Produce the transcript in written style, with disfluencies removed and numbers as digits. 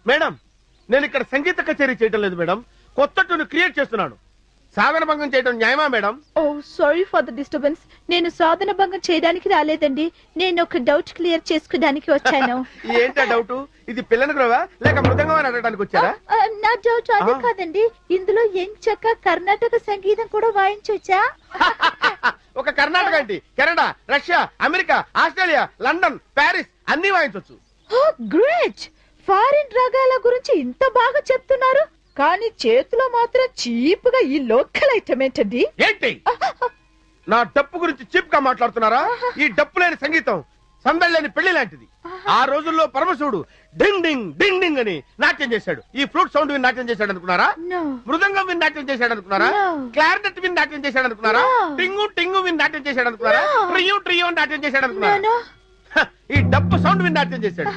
Madam నేను ఇక్కడ సంగీత కచేరీ చేయటం లేదు మేడం, కొత్త ట్యూన్ క్రియేట్ చేస్తున్నాను. సాధన భంగం చేయడం న్యాయమా madam? Oh sorry for the disturbance. నేను సాధన భంగం చేయడానికి రాలేదండి, నేను ఒక డౌట్ క్లియర్ చేసుకోవడానికి వచ్చాను. ఏంటా డౌట్? ఇది పిల్లని గ్రోవా లేక మృదంగం అని అడగడానికి వచ్చారా? నా డౌట్ అది కాదండి, ఇందులో ఎంచక్క కర్ణాటక సంగీతం కూడా వాయించొచ్చా? ఒక కర్ణాటక ఏంటి, Canada, Russia, America, Australia, London, Paris అన్ని వాయించవచ్చు. గ్రేట్! ఫారిన్ రాగాల గురించి ఇంత బాగా చెప్తున్నారు, కానీ చేతిలో మాత్రం చీప్ గా ఈ లోకల్ ఐటమ్ ఏంటండి? ఏంటి నా డప్పు గురించి చీప్ గా మాట్లాడుతున్నారా? ఈ డప్పు లేని సంగీతం సందడి లేని పెళ్లి లాంటిది. ఆ రోజుల్లో పరమశివుడు డింగ్ డింగ్ డింగ్ డింగ్ అని నాట్యం చేశాడు. ఈ ఫ్లూట్ సౌండ్ విని నాట్యం చేశాడు అనుకున్నారా? మృదంగం విని నాట్యం చేశాడు అనుకున్నారా? క్లారినెట్ విని నాట్యం చేశాడు అనుకున్నారా? టింగు టింగు విని నాట్యం చేశాడు అనుకున్నారా? ట్రియో ట్రియో నాట్యం చేశాడు అనుకున్నారా? ఈ డప్పు సౌండ్ విని నాట్యం చేశాడు.